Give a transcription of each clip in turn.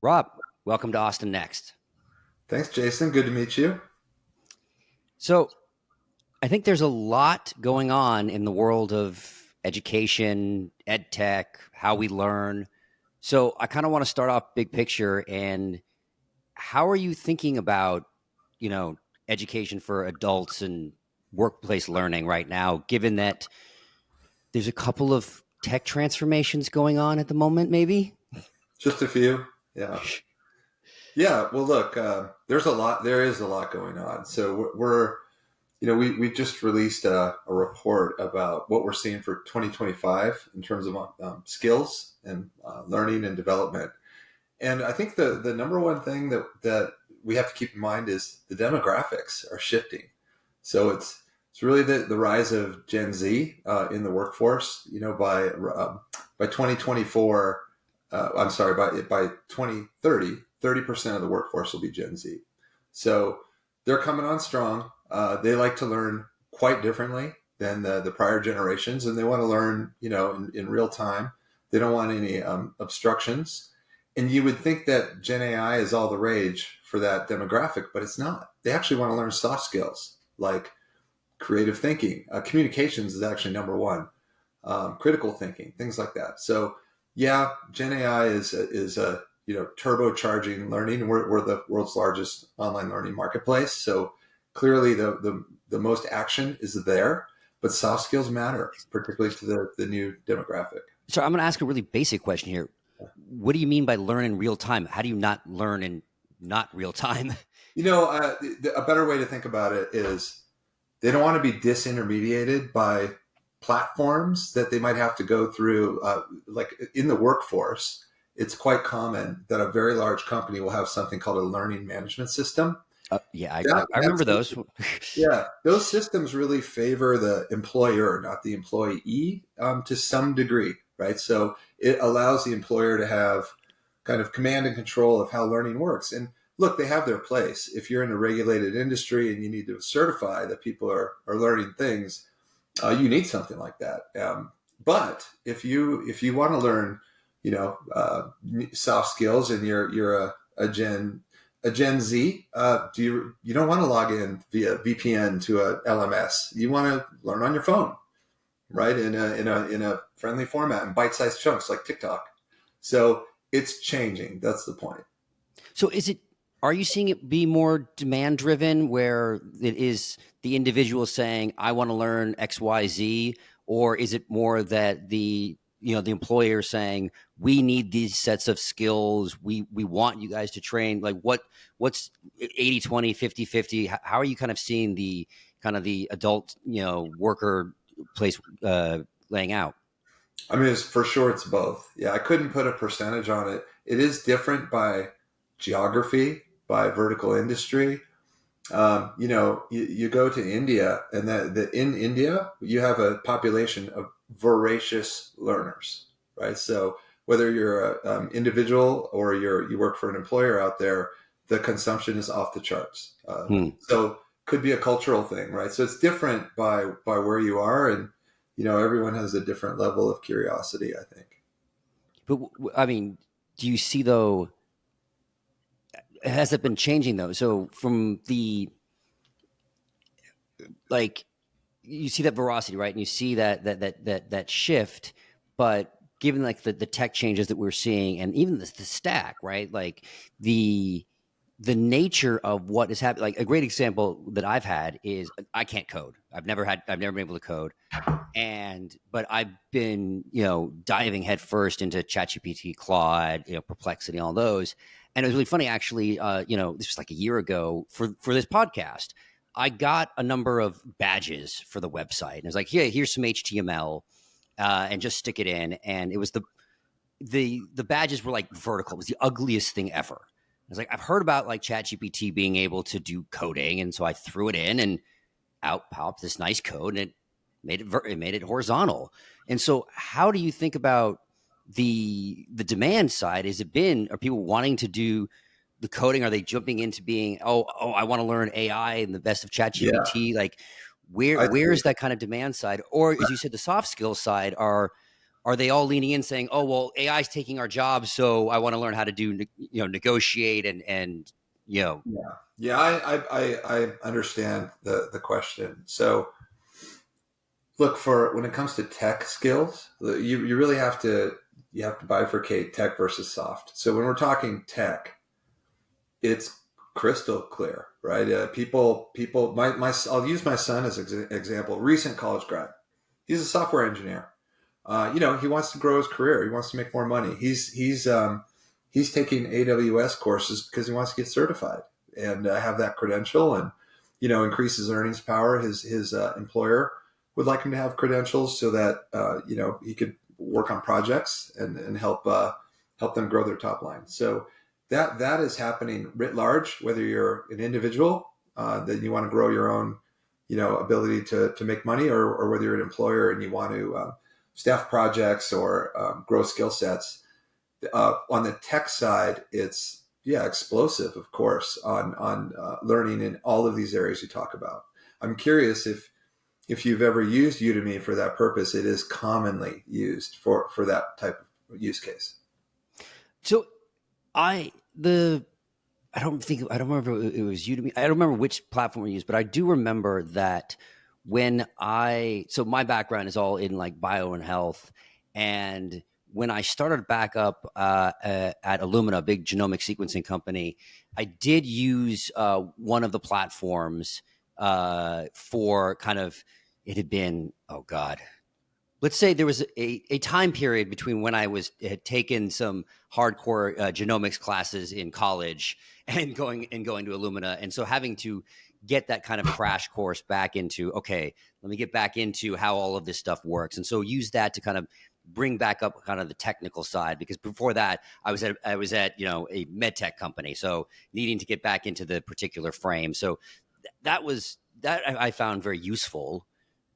Rob, welcome to Austin Next. Thanks, Jason. Good to meet you. So, I think there's a lot going on in the world of education, EdTech, how we learn. So, I kind of want to start off big picture. And how are you thinking about, you know, education for adults and workplace learning right now, given that there's a couple of tech transformations going on at the moment, maybe? Just a few. Yeah. Yeah. Well, look, there's a lot. There is a lot going on. So we just released a report about what we're seeing for 2025 in terms of skills and learning and development. And I think the number one thing that we have to keep in mind is the demographics are shifting. So it's really the rise of Gen Z in the workforce. By 2024, I'm sorry, by 2030, 30% of the workforce will be Gen Z. So they're coming on strong. They like to learn quite differently than the prior generations, and they want to learn, in real time. They don't want any obstructions. And you would think that Gen AI is all the rage for that demographic, but it's not. They actually want to learn soft skills like creative thinking. Communications is actually number one. Critical thinking, things like that. So, yeah, Gen AI is turbocharging learning. We're the world's largest online learning marketplace. So clearly, the most action is there, but soft skills matter, particularly to the new demographic. So, I'm going to ask a really basic question here. What do you mean by learn in real time? How do you not learn in not real time? A better way to think about it is they don't want to be disintermediated by platforms that they might have to go through. Like in the workforce, it's quite common that a very large company will have something called a learning management system. I remember those. Yeah, those systems really favor the employer, not the employee, to some degree, right? So it allows the employer to have kind of command and control of how learning works. And look, they have their place. If you're in a regulated industry and you need to certify that people are learning things, you need something like that. But if you want to learn, soft skills, and you're a Gen Z, you don't want to log in via VPN to a LMS. You want to learn on your phone, right? In a friendly format and bite-sized chunks like TikTok. So it's changing. That's the point. So are you seeing it be more demand driven where it is the individual saying, I want to learn XYZ, or is it more that the employer saying, we need these sets of skills. We want you guys to train. Like what's 80-20, 50-50? How are you kind of seeing the adult, worker place laying out? I mean, for sure it's both. Yeah, I couldn't put a percentage on it. It is different by geography, by vertical industry. You go to India, and in India, you have a population of voracious learners, right? So whether you're an individual or you work for an employer out there, the consumption is off the charts. So could be a cultural thing, right? So it's different by where you are, and everyone has a different level of curiosity, I think. But I mean, do you see though? Has it been changing though? So from the you see that veracity, right? And you see that shift, but given like the tech changes that we're seeing, and even the stack, right? Like the nature of what is happening. Like a great example that I've had is I can't code. I've never been able to code, but I've been diving headfirst into ChatGPT, Claude, Perplexity, all those. And it was really funny, actually. This was like a year ago for this podcast. I got a number of badges for the website, and it was like, here's some HTML, and just stick it in. And it was the badges were like vertical. It was the ugliest thing ever. I was like, I've heard about like ChatGPT being able to do coding, and so I threw it in, and out popped this nice code, and it made it horizontal. And so, how do you think about the demand side? Are people wanting to do the coding? Are they jumping into being, I want to learn AI and the best of ChatGPT? Yeah, Like where's that kind of demand side? Or as you said, the soft skills side are, are they all leaning in saying, oh, well, AI is taking our jobs, so I want to learn how to do, negotiate and Yeah, yeah, I understand the question. So look, for when it comes to tech skills, you really have to bifurcate tech versus soft. So when we're talking tech, it's crystal clear, right? People, I'll use my son as an example. Recent college grad, he's a software engineer. He wants to grow his career. He wants to make more money. He's taking AWS courses because he wants to get certified and have that credential, and increase his earnings power. His employer would like him to have credentials so that he could work on projects and help them grow their top line. So that is happening writ large. Whether you're an individual that you want to grow your own ability to make money, or whether you're an employer and you want to staff projects or grow skill sets. On the tech side, it's explosive, of course, on learning in all of these areas you talk about. I'm curious if you've ever used Udemy for that purpose. It is commonly used for that type of use case. So I don't remember if it was Udemy. I don't remember which platform we used, but I do remember that so my background is all in like bio and health. And when I started back up at Illumina, a big genomic sequencing company, I did use one of the platforms for kind of, it had been, oh God, let's say there was a time period between when I had taken some hardcore genomics classes in college and going to Illumina, and so having to get that kind of crash course back into, okay, let me get back into how all of this stuff works, and so use that to kind of bring back up kind of the technical side, because before that I was at a med tech company, so needing to get back into the particular frame. So that I found very useful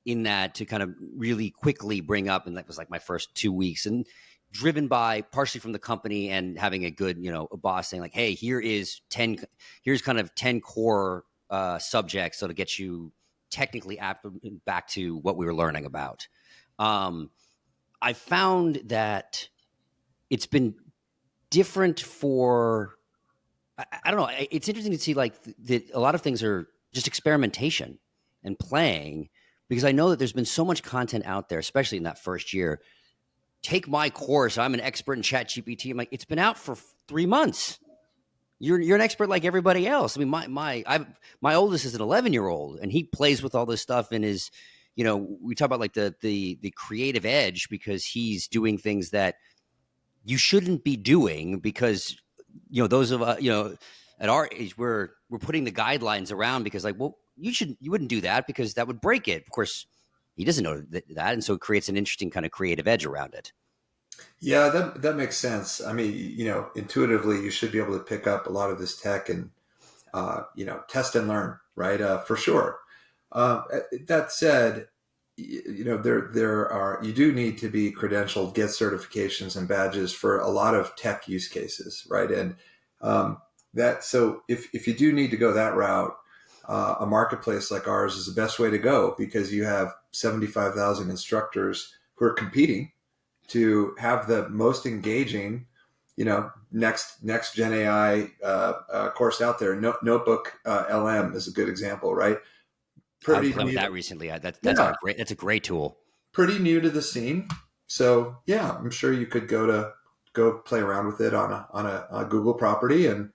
in that, to kind of really quickly bring up. And that was like my first 2 weeks, and driven by partially from the company and having a good, a boss saying like, hey, here's kind of 10 core subjects. So to get you technically back to what we were learning about. I found that it's been different for, I don't know. It's interesting to see like that a lot of things are just experimentation and playing, because I know that there's been so much content out there, especially in that first year. Take my course. I'm an expert in ChatGPT. I'm like, it's been out for 3 months. You're an expert like everybody else. I mean, my oldest is an 11-year-old, and he plays with all this stuff and is, we talk about like the creative edge, because he's doing things that you shouldn't be doing, because those of at our age, we're putting the guidelines around, because like, well, you wouldn't do that because that would break it. Of course, he doesn't know that, and so it creates an interesting kind of creative edge around it. Yeah, that makes sense. I mean, intuitively, you should be able to pick up a lot of this tech and test and learn, right? For sure. That said, you do need to be credentialed, get certifications and badges for a lot of tech use cases, right? And so if you do need to go that route, a marketplace like ours is the best way to go, because you have 75,000 instructors who are competing to have the most engaging, next gen AI course out there. Notebook LM is a good example, right? I was playing with that recently. That's a great tool. Pretty new to the scene, so yeah, I'm sure you could go play around with it on a Google property and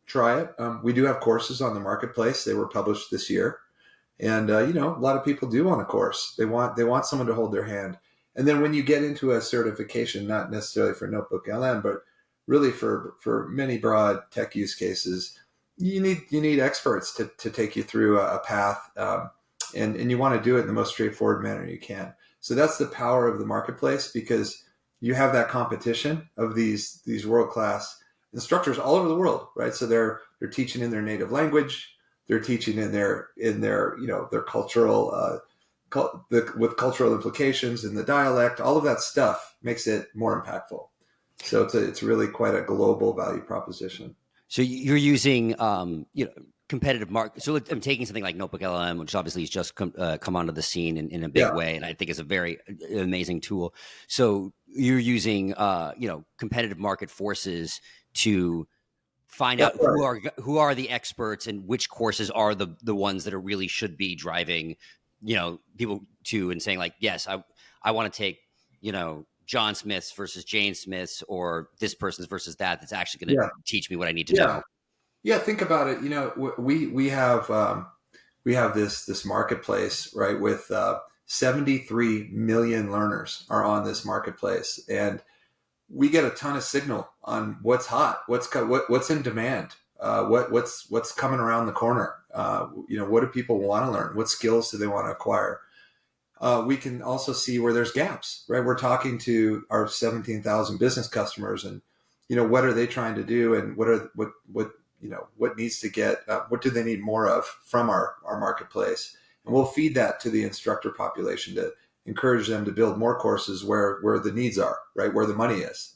try it. We do have courses on the marketplace. They were published this year. And, a lot of people do want a course. They want someone to hold their hand. And then when you get into a certification, not necessarily for Notebook LM, but really for many broad tech use cases, you need experts to take you through a path. And you want to do it in the most straightforward manner you can. So that's the power of the marketplace, because you have that competition of these world-class instructors all over the world, right? So they're teaching in their native language. They're teaching in their their cultural with cultural implications in the dialect. All of that stuff makes it more impactful. So it's really quite a global value proposition. So you're using competitive market. So I'm taking something like Notebook LLM, which obviously has just come onto the scene in a big Yeah, way, and I think is a very amazing tool. So you're using, competitive market forces to find that's out right. who are the experts and which courses are the ones that are really should be driving, people to and saying like, yes, I want to take, John Smith's versus Jane Smith's or this person's versus that. That's actually going to Yeah, teach me what I need to yeah, know. yeah. Think about it. We have this marketplace, right? With 73 million learners are on this marketplace, and we get a ton of signal on what's hot, what's in demand, what's coming around the corner. What do people want to learn? What skills do they want to acquire? We can also see where there's gaps, right? We're talking to our 17,000 business customers, and what are they trying to do, and what needs to get, what do they need more of from our marketplace, and we'll feed that to the instructor population to encourage them to build more courses where the needs are, right, where the money is.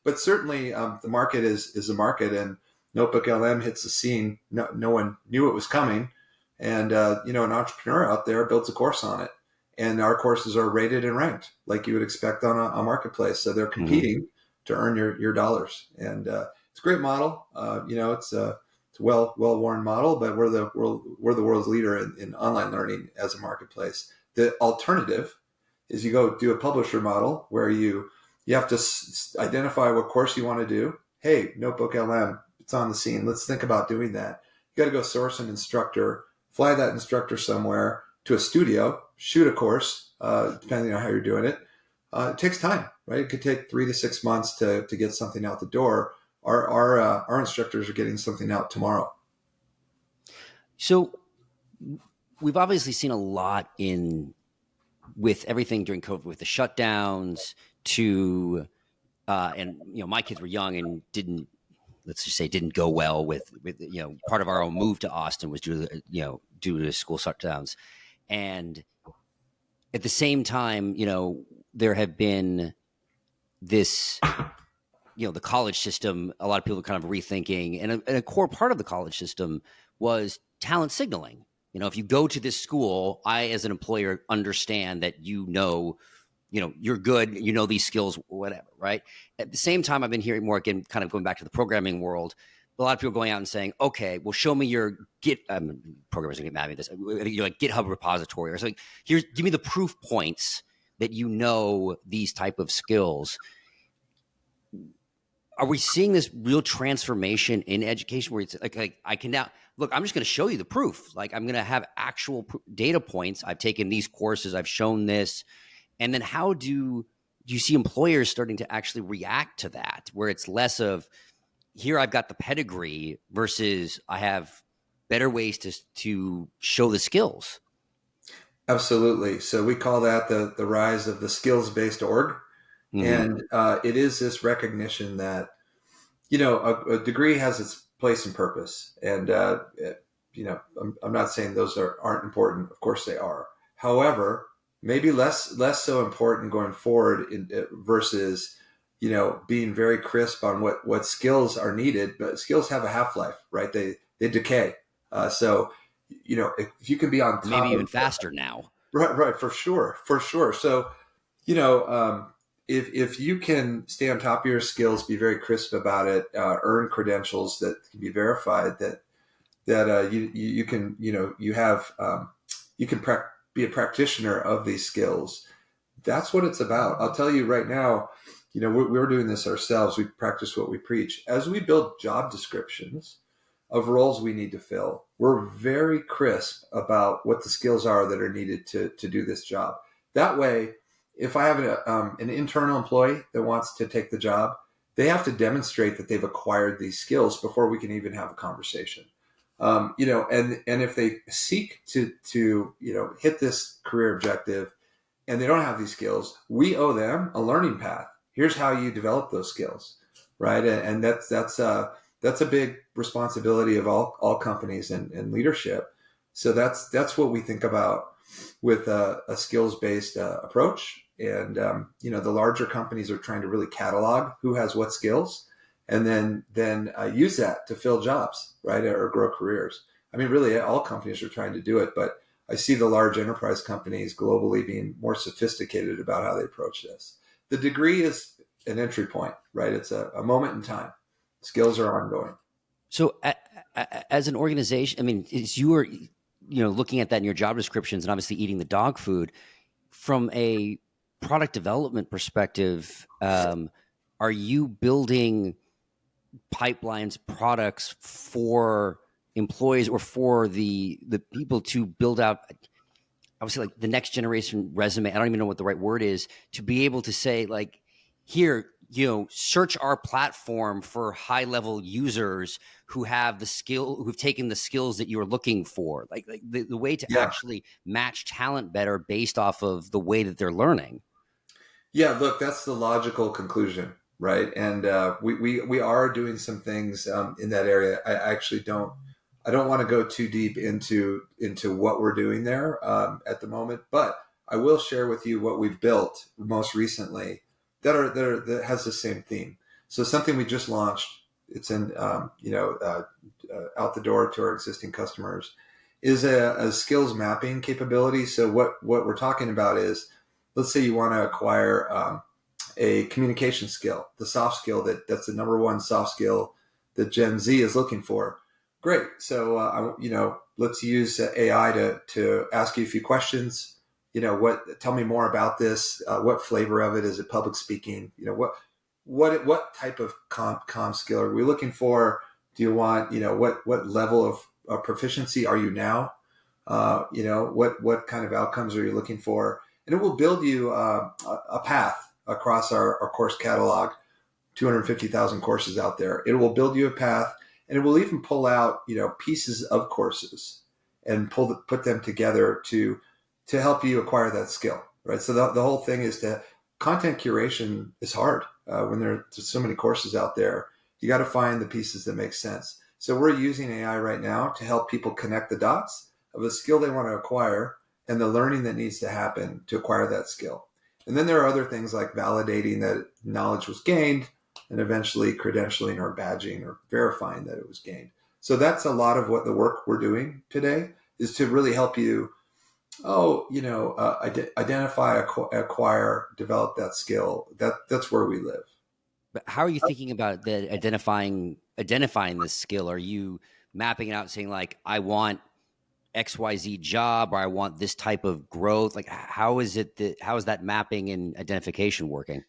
But certainly the market is the market, and Notebook LM hits the scene. No one knew it was coming, and an entrepreneur out there builds a course on it, and our courses are rated and ranked like you would expect on a marketplace. So they're competing to earn your dollars, and it's a great model. It's a well worn model, but we're the world's leader in online learning as a marketplace. The alternative is you go do a publisher model where you have to identify what course you want to do. Hey, Notebook LM, it's on the scene. Let's think about doing that. You got to go source an instructor, fly that instructor somewhere to a studio, shoot a course, depending on how you're doing it. It takes time, right? It could take 3 to 6 months to get something out the door. Our instructors are getting something out tomorrow. So we've obviously seen a lot with everything during COVID, with the shutdowns to, and my kids were young and let's just say didn't go well with part of our own move to Austin was due to school shutdowns, and at the same time, there have been this, the college system. A lot of people are kind of rethinking, and a core part of the college system was talent signaling. If you go to this school, I, as an employer, understand that you're good, these skills, whatever, right? At the same time, I've been hearing more, again, kind of going back to the programming world, a lot of people going out and saying, okay, well, show me your programmers are going to get mad at this, like GitHub repository or something. Give me the proof points that these type of skills. Are we seeing this real transformation in education where it's like I can now look, I'm just going to show you the proof. Like I'm going to have actual data points. I've taken these courses. I've shown this. And then how do you see employers starting to actually react to that, where it's less of here, I've got the pedigree versus I have better ways to show the skills? Absolutely. So we call that the rise of the skills-based org. And it is this recognition that, a degree has its place and purpose. And, I'm not saying those aren't important. Of course they are. However, maybe less so important going forward versus, being very crisp on what skills are needed. But skills have a half-life, right? They decay. So, if you can be on top maybe even of, faster now. Right. For sure. So, if you can stay on top of your skills, be very crisp about it, earn credentials that can be verified, that you can, you have, you can be a practitioner of these skills. That's what it's about. I'll tell you right now, we're doing this ourselves. We practice what we preach. As we build job descriptions of roles we need to fill, we're very crisp about what the skills are that are needed to do this job. That way, if I have an internal employee that wants to take the job, they have to demonstrate that they've acquired these skills before we can even have a conversation. And if they seek to hit this career objective and they don't have these skills, we owe them a learning path. Here's how you develop those skills, right? And that's a big responsibility of all companies and leadership. So that's what we think about with a skills-based approach. And, the larger companies are trying to really catalog who has what skills and then use that to fill jobs, right? Or grow careers. I mean, really, all companies are trying to do it, but I see the large enterprise companies globally being more sophisticated about how they approach this. The degree is an entry point, right? It's a moment in time. Skills are ongoing. So, as an organization, I mean, is you were, looking at that in your job descriptions, and obviously eating the dog food from a product development perspective. Are you building pipelines, products for employees or for the people to build out? Obviously, like the next generation resume. I don't even know what the right word is to be able to say, like, here, search our platform for high level users who have the skill, who've taken the skills that you're looking for, like the way to Yeah. actually match talent better based off of the way that they're learning. Yeah, look, that's the logical conclusion, right? And we are doing some things in that area. I don't want to go too deep into what we're doing there at the moment, but I will share with you what we've built most recently that has the same theme. So something we just launched. It's in out the door to our existing customers is a skills mapping capability. So what we're talking about is, let's say you want to acquire a communication skill, the soft skill that's the number one soft skill that Gen Z is looking for. Great. So, let's use AI to ask you a few questions. Tell me more about this. What flavor of it? Is it public speaking? What type of com skill are we looking for? Do you want, what level of proficiency are you now? What kind of outcomes are you looking for? And it will build you a path across our course catalog, 250,000 courses out there. It will build you a path, and it will even pull out pieces of courses and put them together to help you acquire that skill, right? So the whole thing is that content curation is hard when there's so many courses out there. You got to find the pieces that make sense. So we're using AI right now to help people connect the dots of the skill they want to acquire and the learning that needs to happen to acquire that skill. And then there are other things like validating that knowledge was gained and eventually credentialing or badging or verifying that it was gained. So that's a lot of what the work we're doing today is to really help you, identify, acquire, develop that skill. That's where we live. But how are you thinking about the identifying this skill? Are you mapping it out, saying like, I want XYZ job, or I want this type of growth? Like, how is that mapping and identification working?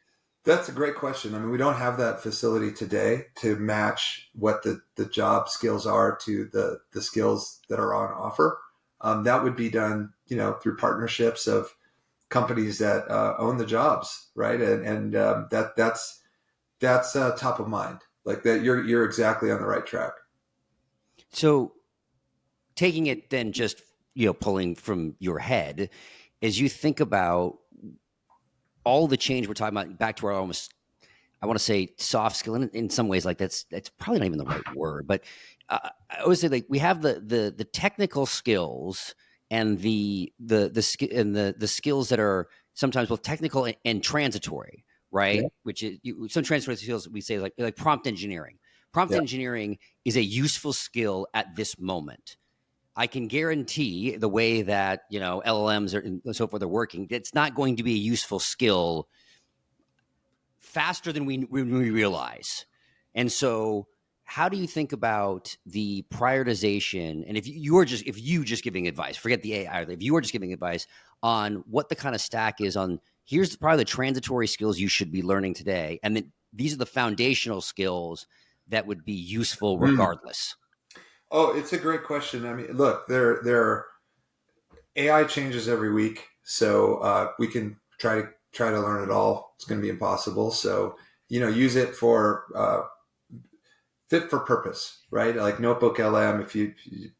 That's a great question. I mean, we don't have that facility today to match what the job skills are to the skills that are on offer. That would be done, through partnerships of companies that own the jobs, right? And that's top of mind. Like that, you're exactly on the right track. So, taking it then, just pulling from your head, as you think about all the change we're talking about, back to our almost, I want to say soft skill, and in some ways, like that's probably not even the right word, but I always say, like, we have the technical skills and the skills that are sometimes both technical and transitory, Yeah. right? Which is some transitory skills we say, like prompt engineering. Prompt Yeah. engineering is a useful skill at this moment. I can guarantee the way that LLMs and so forth are working, it's not going to be a useful skill faster than we realize. And so, how do you think about the prioritization? And if you just giving advice, forget the AI. If you are just giving advice on what the kind of stack is on, here's probably the transitory skills you should be learning today, and then these are the foundational skills that would be useful Mm. regardless. Oh, it's a great question. I mean, look, there AI changes every week, so we can try to learn it all. It's going to be impossible. So use it for fit for purpose, right? Like Notebook LM, if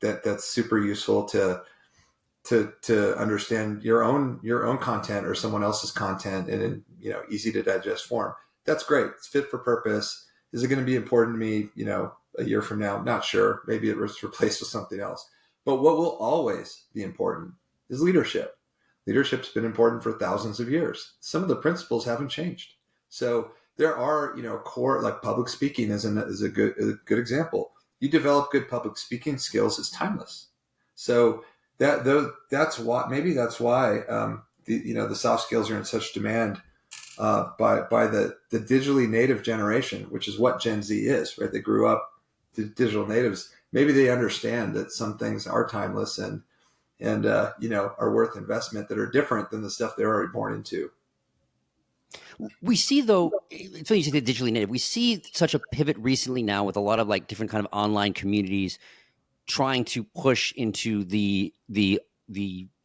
that's super useful to understand your own content or someone else's content in easy to digest form. That's great. It's fit for purpose. Is it going to be important to me, a year from now? Not sure. Maybe it was replaced with something else. But what will always be important is leadership. Leadership's been important for thousands of years. Some of the principles haven't changed. So there are, core, like public speaking is a good example. you develop good public speaking skills, it's timeless. So that's why, maybe that's why, the soft skills are in such demand by the digitally native generation, which is what Gen Z is, right? They grew up to digital natives. Maybe they understand that some things are timeless and are worth investment, that are different than the stuff they're already born into. We see, though, it's funny you say the digitally native. We see such a pivot recently now with a lot of like different kind of online communities trying to push into the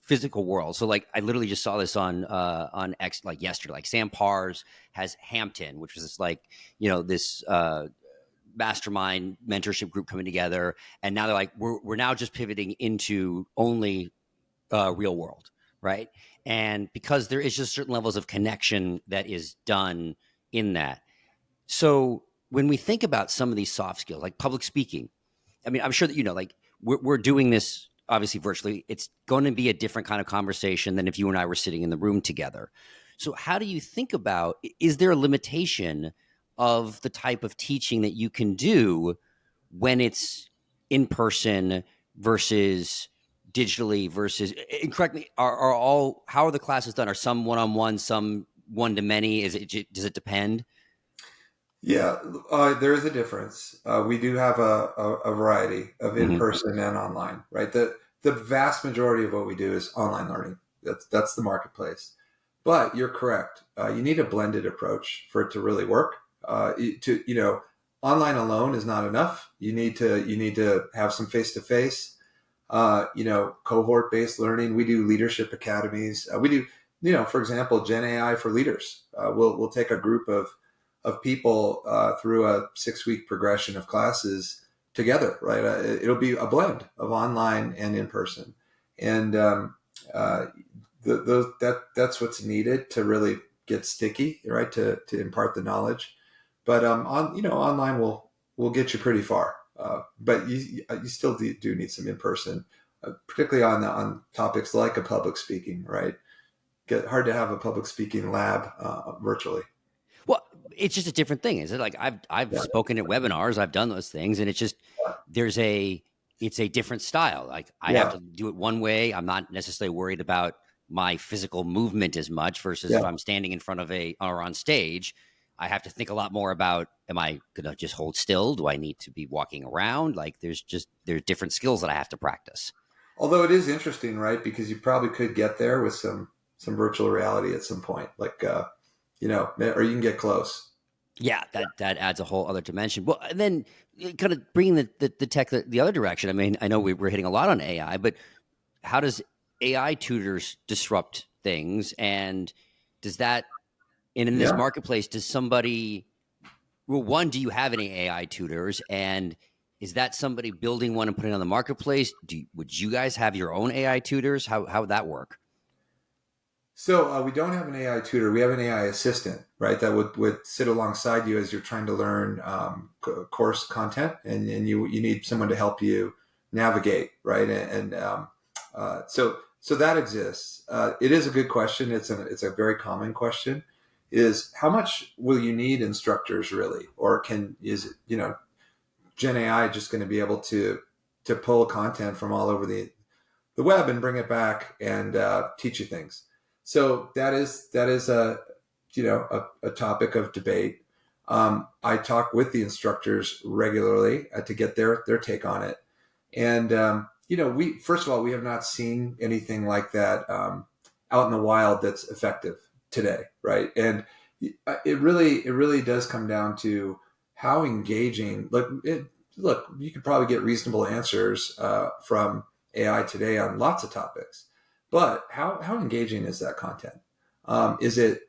physical world. So like I literally just saw this on X like yesterday. Like Sam Pars has Hampton, which was this like, this mastermind mentorship group coming together, and now they're like, we're now just pivoting into only real world, right? And because there is just certain levels of connection that is done in that. So when we think about some of these soft skills, like public speaking, I mean, I'm sure that, like we're doing this obviously virtually. It's going to be a different kind of conversation than if you and I were sitting in the room together. So how do you think about, is there a limitation of the type of teaching that you can do when it's in person versus digitally versus, and correct me, how are the classes done? Are some one-on-one, some one-to-many? Does it depend? Yeah, there is a difference. We do have a variety of Mm-hmm. in-person and online, right? The vast majority of what we do is online learning. That's the marketplace. But you're correct. You need a blended approach for it to really work. Online alone is not enough. You need to have some face-to-face, cohort-based learning. We do leadership academies. We do, for example, Gen AI for leaders. We'll take a group of people through a 6-week progression of classes together, right? It'll be a blend of online and in person, and that's what's needed to really get sticky, right? To impart the knowledge, but online will get you pretty far. But you still do need some in person, particularly on topics like a public speaking, right? Get hard to have a public speaking lab virtually. Well, it's just a different thing. Is it like I've Yeah. spoken at webinars, I've done those things, and it's just there's a it's a different style. Like I have Yeah. to do it one way. I'm not necessarily worried about my physical movement as much versus if Yeah. I'm standing in front of or on stage, I have to think a lot more about, am I gonna just hold still? Do I need to be walking around? Like there's different skills that I have to practice. Although it is interesting, right? Because you probably could get there with some virtual reality at some point, like or you can get close. Yeah, that adds a whole other dimension. Well, and then kind of bringing the tech the other direction. I mean, I know we're hitting a lot on AI, but how does AI tutors disrupt things? And does that, and in this Yeah. marketplace, does somebody, well, one, do you have any AI tutors? And is that somebody building one and putting it on the marketplace? Would you guys have your own AI tutors? How would that work? So we don't have an AI tutor. We have an AI assistant, right? That would sit alongside you as you're trying to learn course content, and you need someone to help you navigate, right? So that exists. It is a good question. It's a very common question. Is how much will you need instructors really, or is it Gen AI just going to be able to pull content from all over the web and bring it back and teach you things? So that is a topic of debate. I talk with the instructors regularly to get their take on it, and we first of all, we have not seen anything like that out in the wild that's effective today, right? And it really does come down to how engaging. Look, you could probably get reasonable answers from AI today on lots of topics, but how engaging is that content? Is it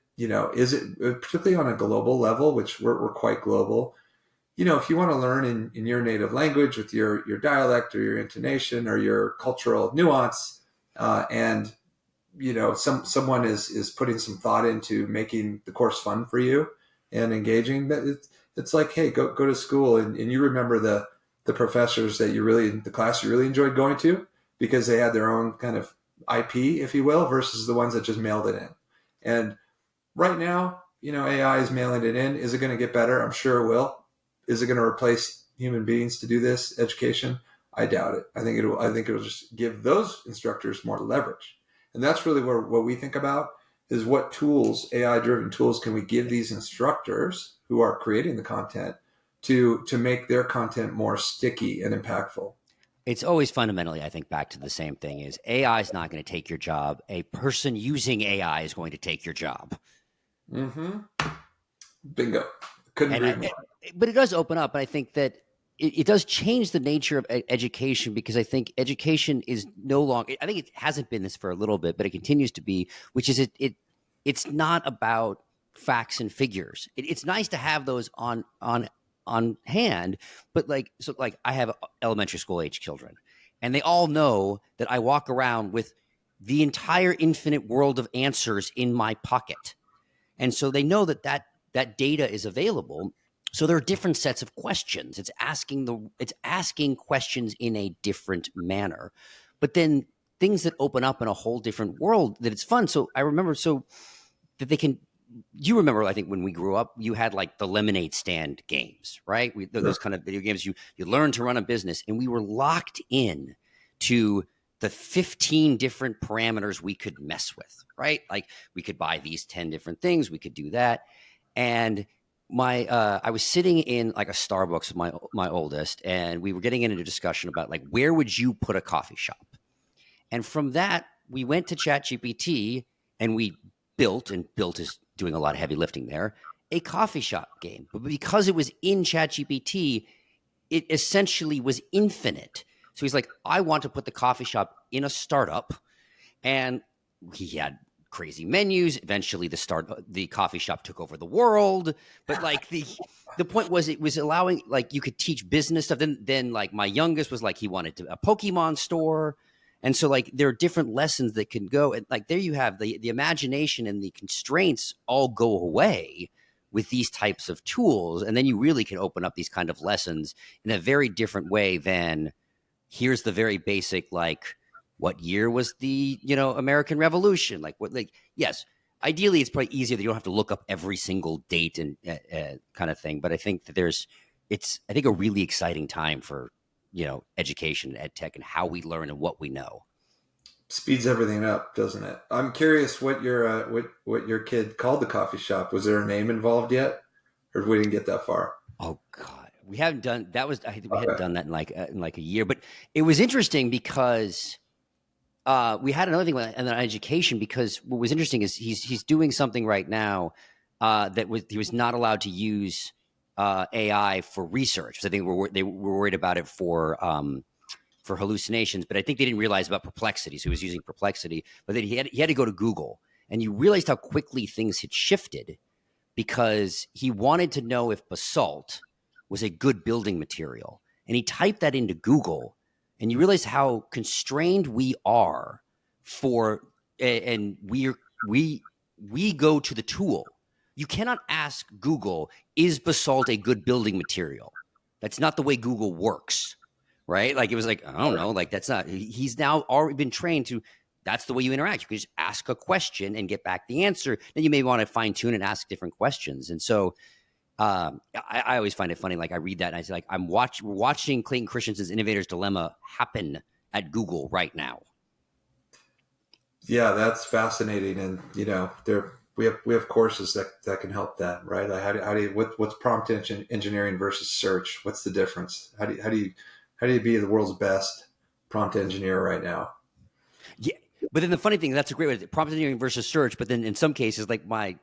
particularly on a global level, which we're quite global? If you want to learn in your native language with your dialect or your intonation or your cultural nuance, and someone is putting some thought into making the course fun for you and engaging, that it's like, hey, go to school and you remember the professors the class you really enjoyed going to because they had their own kind of IP, if you will, versus the ones that just mailed it in. And right now, AI is mailing it in. Is it going to get better? I'm sure it will. Is it going to replace human beings to do this education? I doubt it. I think it'll just give those instructors more leverage. And that's really where what we think about is what tools, AI driven tools, can we give these instructors who are creating the content to make their content more sticky and impactful. It's always fundamentally, I think, back to the same thing: is AI is not going to take your job. A person using AI is going to take your job. Mm-hmm. Bingo. Couldn't And agree more. but it does open up, and I think that it does change the nature of education, because I think education is no longer. I think it hasn't been this for a little bit, but it continues to be. Which is it's not about facts and figures. It's nice to have those on hand, but like I have elementary school age children, and they all know that I walk around with the entire infinite world of answers in my pocket, and so they know that data is available. So there are different sets of questions. It's asking questions in a different manner, but then things that open up in a whole different world that it's fun. So I remember that they can. You remember, I think when we grew up, you had like the lemonade stand games, right? Those kind of video games. You learn to run a business, and we were locked in to the 15 different parameters we could mess with, right? Like we could buy these 10 different things, we could do that. And I was sitting in like a Starbucks with my oldest, and we were getting into a discussion about like, where would you put a coffee shop? And from that, we went to ChatGPT, and we built is doing a lot of heavy lifting there, a coffee shop game. But because it was in ChatGPT, it essentially was infinite. So he's like, I want to put the coffee shop in a startup. And he had crazy menus. Eventually the coffee shop took over the world. But like the point was, it was allowing, like, you could teach business stuff. Then like my youngest was like, he wanted a Pokemon store. And so like there are different lessons that can go, and like there you have the imagination and the constraints all go away with these types of tools. And then you really can open up these kind of lessons in a very different way than, here's the very basic, like, what year was the American Revolution? Like what? Like, yes, ideally it's probably easier that you don't have to look up every single date and kind of thing. But I think that it's I think a really exciting time for education and ed tech and how we learn and what we know. Speeds everything up, doesn't it? I'm curious what your kid called the coffee shop. Was there a name involved yet, or we didn't get that far? Oh God, we haven't done that. I think we hadn't Okay. done that in like a year. But it was interesting because we had another thing with education, because what was interesting is he's doing something right now that he was not allowed to use AI for research. So I think they were worried about it for hallucinations, but I think they didn't realize about Perplexity. So he was using Perplexity, but then he had to go to Google, and you realized how quickly things had shifted, because he wanted to know if basalt was a good building material, and he typed that into Google, and you realize how constrained we are and we go to the tool. You cannot ask Google, is basalt a good building material? That's not the way Google works, right? Like it was like, I don't know, like that's not, he's now already been trained to, that's the way you interact. You can just ask a question and get back the answer. Then you may want to fine tune and ask different questions. And so I always find it funny. Like I read that and I say, like, we're watching Clayton Christensen's Innovator's Dilemma happen at Google right now. Yeah, that's fascinating, and we have courses that can help that, right? Like how do you what's prompt engineering versus search? What's the difference? How do you be the world's best prompt engineer right now? Yeah, but then the funny thing, that's a great way, prompt engineering versus search. But then in some cases, like my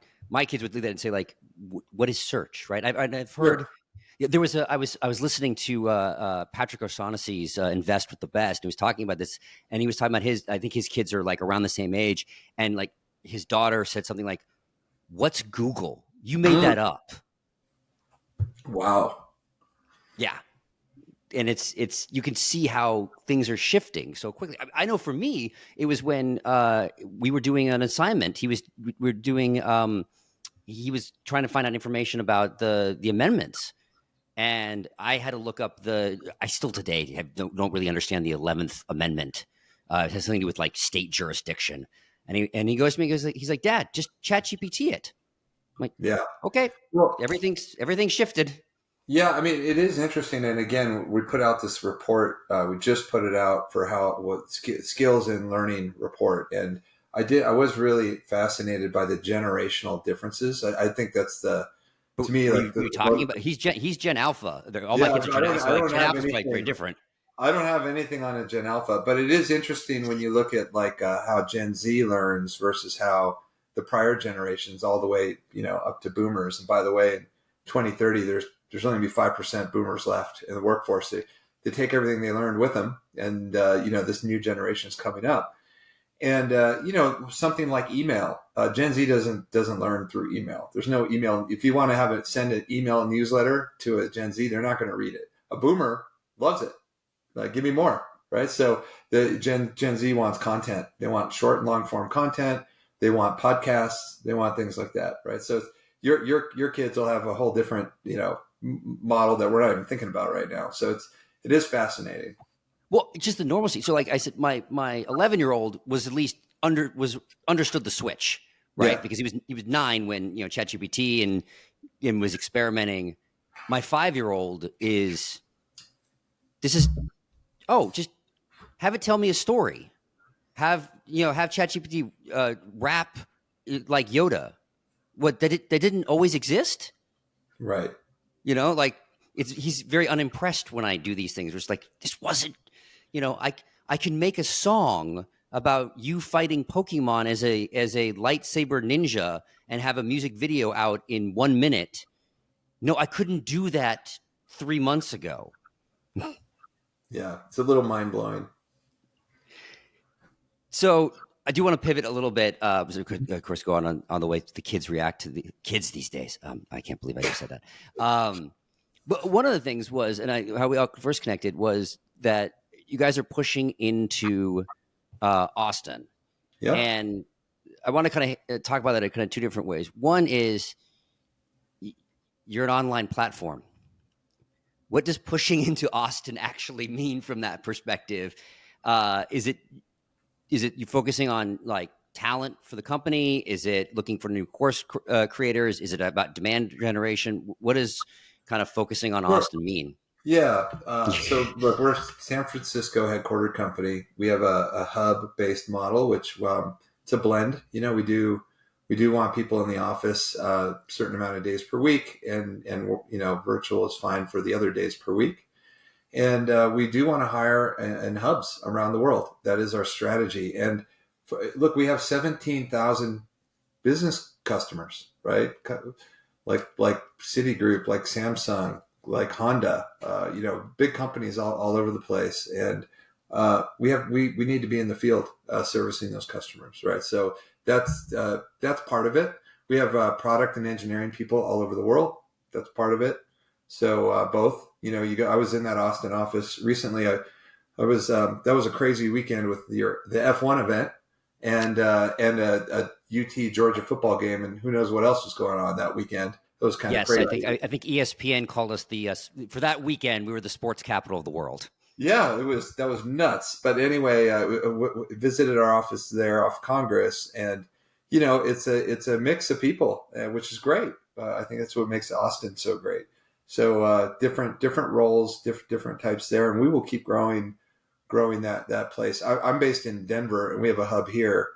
kids would do that and say, like, what is search, right? I've heard. Sure. Yeah, I was listening to Patrick O'Shaughnessy's Invest with the Best. He was talking about this, and he was talking about I think his kids are like around the same age, and like his daughter said something like, "What's Google? You made that up." Wow. Yeah, and it's you can see how things are shifting so quickly. I know for me, it was when we were doing an assignment. We were doing. He was trying to find out information about the amendments. And I had to look up I still today don't really understand the 11th Amendment. It has something to do with like state jurisdiction. And he goes to me, he's like, Dad, just chat GPT it. I'm like, Yeah. okay, Well, everything's shifted. Yeah, I mean, it is interesting. And again, we put out this report. We just put it out for skills in learning report. And I was really fascinated by the generational differences. I think that's But to me, were like you talking about he's Gen Alpha. All my yeah, kids are Gen Alpha. So I like don't Gen have Alpha is like very anything. different. I don't have anything on a Gen Alpha, but it is interesting when you look at like how Gen Z learns versus how the prior generations, all the way up to Boomers. And by the way, in 2030, there's only going to be 5% Boomers left in the workforce. They take everything they learned with them, and this new generation is coming up. And something like email, Gen Z doesn't learn through email. There's no email. If you want to send an email newsletter to a Gen Z, they're not going to read it. A Boomer loves it. Give me more, right? So the Gen Z wants content. They want short and long form content. They want podcasts. They want things like that, right? So your kids will have a whole different model that we're not even thinking about right now. So it is fascinating. Well, just the normalcy. So, like I said, my 11-year-old was at least understood the switch, right? Yeah, Because he was 9 when ChatGPT and was experimenting. My 5-year-old is this is just have it tell me a story. Have ChatGPT rap like Yoda. What that didn't always exist. right. Like he's very unimpressed when I do these things. It's like this wasn't. I can make a song about you fighting Pokemon as a lightsaber ninja and have a music video out in 1 minute. No, I couldn't do that 3 months ago. Yeah, it's a little mind blowing. So I do want to pivot a little bit. So we could, of course, go on the way the kids react to the kids these days. I can't believe I just said that. But one of the things was, how we all first connected was that you guys are pushing into Austin, Yep. and I want to kind of talk about that in kind of two different ways. One is you're an online platform. What does pushing into Austin actually mean from that perspective? Is it you focusing on like talent for the company? Is it looking for new course creators? Is it about demand generation? What does kind of focusing on We're, Austin mean? yeah. So look, we're a San Francisco headquartered company. We have a hub based model, which it's a blend. We do want people in the office a certain amount of days per week, and virtual is fine for the other days per week. And we do want to hire in hubs around the world. That is our strategy. And look, we have 17,000 business customers, right? Like Citigroup, like Samsung, like Honda, big companies all over the place. And we need to be in the field servicing those customers, right? So that's part of it. We have product and engineering people all over the world. That's part of it. So both, I was in that Austin office recently. I was that was a crazy weekend with the F1 event and a UT Georgia football game, and who knows what else was going on that weekend. It was kind of Yes, crazy. I think ESPN called us for that weekend. We were the sports capital of the world. Yeah, that was nuts. But anyway, we visited our office there off Congress, and it's a mix of people, which is great. I think that's what makes Austin so great. So different roles, different types there, and we will keep growing that place. I'm based in Denver, and we have a hub here,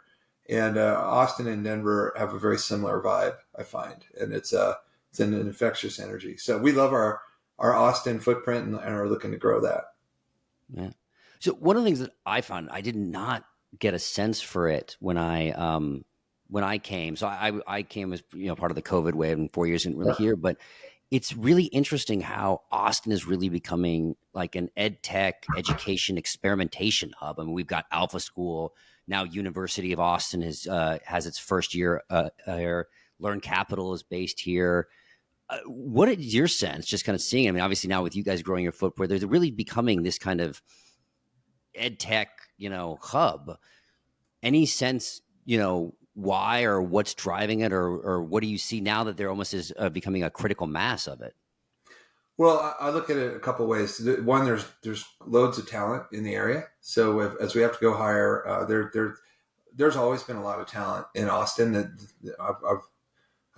and Austin and Denver have a very similar vibe, I find, and it's an infectious energy. So we love our Austin footprint and are looking to grow that. Yeah. So one of the things that I found, I did not get a sense for it when I came. So I came as part of the COVID wave, and 4 years didn't really hear, but it's really interesting how Austin is really becoming like an EdTech education experimentation hub. I mean, we've got Alpha School now. University of Austin has its first year here. Learn Capital is based here. What is your sense, just kind of seeing? I mean, obviously now with you guys growing your footprint, they're really becoming this kind of EdTech, hub. Any sense, why or what's driving it, or what do you see now that there almost is becoming a critical mass of it? Well, I look at it a couple of ways. One, there's loads of talent in the area, so as we have to go hire, there's always been a lot of talent in Austin. That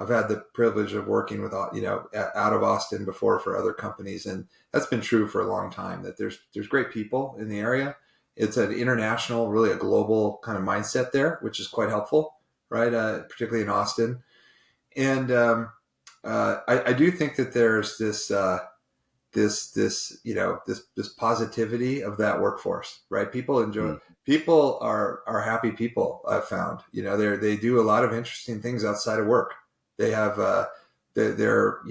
I've had the privilege of working with, out of Austin before for other companies, and that's been true for a long time. That there's great people in the area. It's an international, really a global kind of mindset there, which is quite helpful, right? Particularly in Austin, and I do think that there's this positivity of that workforce, right? People are happy people. I've found, they do a lot of interesting things outside of work. They have they're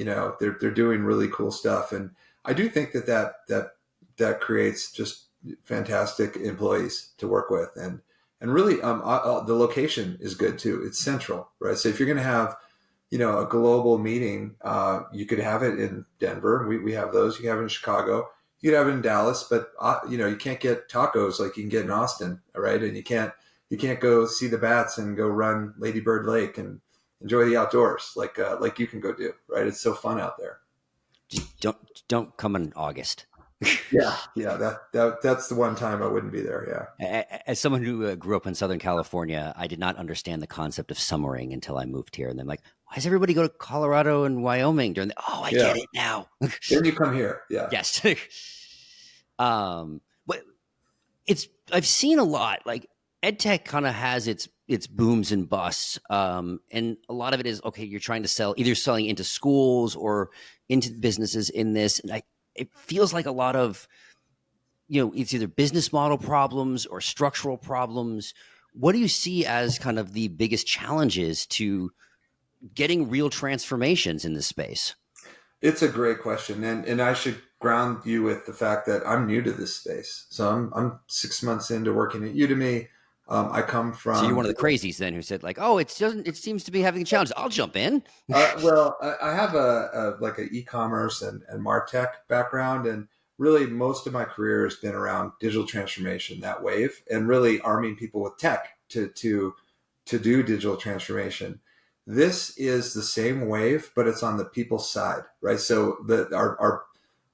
doing really cool stuff, and I do think that creates just fantastic employees to work with, and really the location is good too. It's central, right? So if you're going to have a global meeting, you could have it in Denver. We have those. You can have it in Chicago. You could have it in Dallas, but you can't get tacos like you can get in Austin, right? And you can't go see the bats and go run Lady Bird Lake and enjoy the outdoors like you can go do, right? It's so fun out there. Just don't come in August. Yeah. That's the one time I wouldn't be there. Yeah. As someone who grew up in Southern California, I did not understand the concept of summering until I moved here. And I'm like, why does everybody go to Colorado and Wyoming during I get it now. Then you come here. Yeah. Yes. But I've seen a lot, like EdTech kind of has its booms and busts. And a lot of it is, okay, you're trying to either selling into schools or into businesses in this. And it feels like a lot of, it's either business model problems or structural problems. What do you see as kind of the biggest challenges to getting real transformations in this space? It's a great question. And I should ground you with the fact that I'm new to this space. So I'm 6 months into working at Udemy. I come from. So you're one of the crazies then who said like, it seems to be having a challenge. I'll jump in. Well, I have like an e-commerce and MarTech background, and really most of my career has been around digital transformation, that wave, and really arming people with tech to do digital transformation. This is the same wave, but it's on the people side, right? So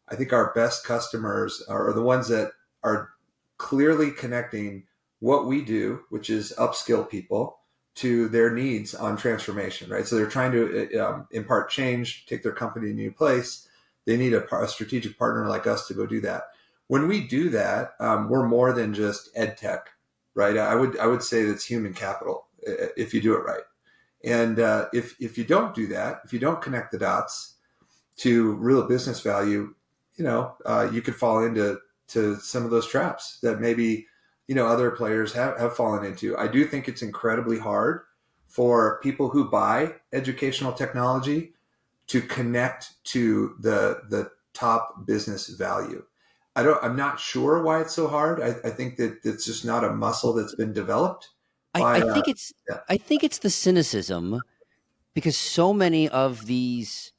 I think our best customers are the ones that are clearly connecting what we do, which is upskill people, to their needs on transformation, right? So they're trying to impart change, take their company to a new place. They need a strategic partner like us to go do that. When we do that, we're more than just EdTech, right? I would say that's human capital if you do it right. And if you don't do that, if you don't connect the dots to real business value, you could fall into some of those traps that maybe other players have fallen into. I do think it's incredibly hard for people who buy educational technology to connect to the top business value. I'm not sure why it's so hard. I think that it's just not a muscle that's been developed. I think it's the cynicism, because so many of these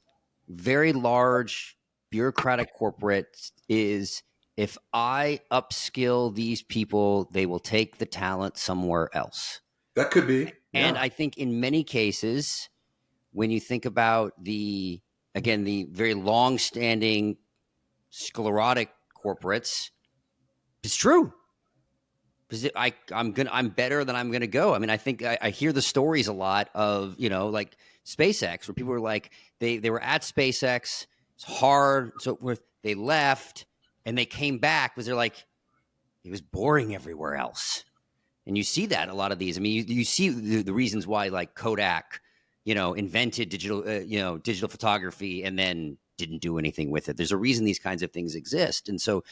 very large bureaucratic corporates is, if I upskill these people, they will take the talent somewhere else. That could be. Yeah. And I think in many cases, when you think about the very long-standing sclerotic corporates, it's true. Because I'm better than I'm gonna go. I mean, I think I hear the stories a lot of like SpaceX, where people were like they were at SpaceX, it's hard, so they left and they came back because they're like, it was boring everywhere else. And you see that in a lot of these. I mean, you see the reasons why, like Kodak, invented digital photography and then didn't do anything with it. There's a reason these kinds of things exist, and so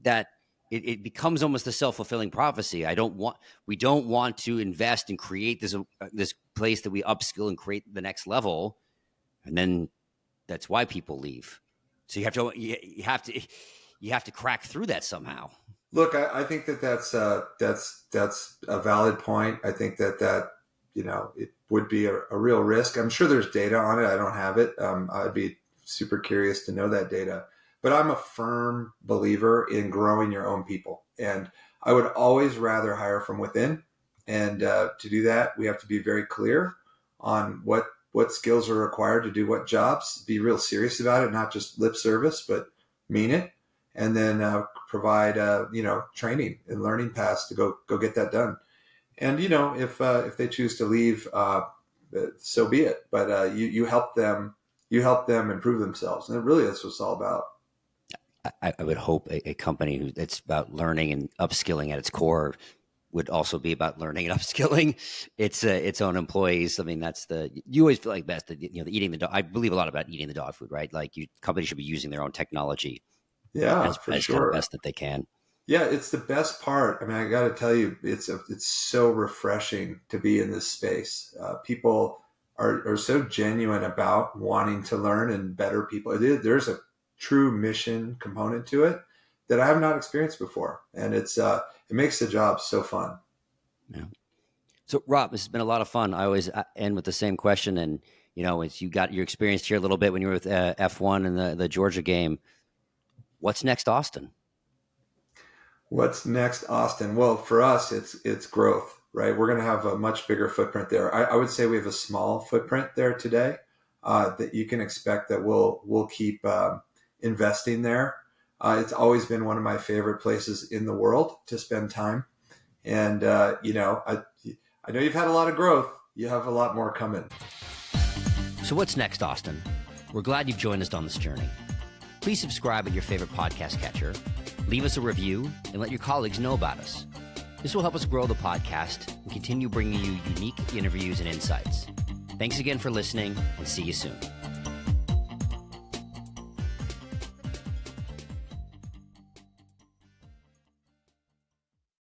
that. It becomes almost a self-fulfilling prophecy. We don't want to invest and create this place that we upskill and create the next level, and then that's why people leave. So you have to crack through that somehow. Look, I think that's a valid point. I think that it would be a real risk. I'm sure there's data on it. I don't have it. I'd be super curious to know that data. But I'm a firm believer in growing your own people. And I would always rather hire from within. And to do that, we have to be very clear on what skills are required to do what jobs, be real serious about it, not just lip service, but mean it. And then provide, training and learning paths to go get that done. And, if they choose to leave, so be it. But you help them improve themselves, and really that's what it's all about. I would hope a company that's about learning and upskilling at its core would also be about learning and upskilling its own employees. I mean, you always feel like best that, the eating the dog. I believe a lot about eating the dog food, right? Like companies should be using their own technology Yeah, as for kind sure. of best that they can. Yeah, it's the best part. I mean, I got to tell you, it's so refreshing to be in this space. People are so genuine about wanting to learn and better people. There's a true mission component to it that I have not experienced before, and it makes the job so fun. Yeah. So, Rob, this has been a lot of fun. I always end with the same question, and as you got your experience here a little bit when you were with F1 and the Georgia game. What's next, Austin? What's next, Austin? Well, for us, it's growth, right? We're going to have a much bigger footprint there. I would say we have a small footprint there today that you can expect that we'll keep investing there. It's always been one of my favorite places in the world to spend time, and I know you've had a lot of growth. You have a lot more coming. So what's next, Austin? We're glad you've joined us on this journey. Please subscribe at your favorite podcast catcher, leave us a review, and let your colleagues know about us. This will help us grow the podcast and continue bringing you unique interviews and insights. Thanks again for listening, and see you soon.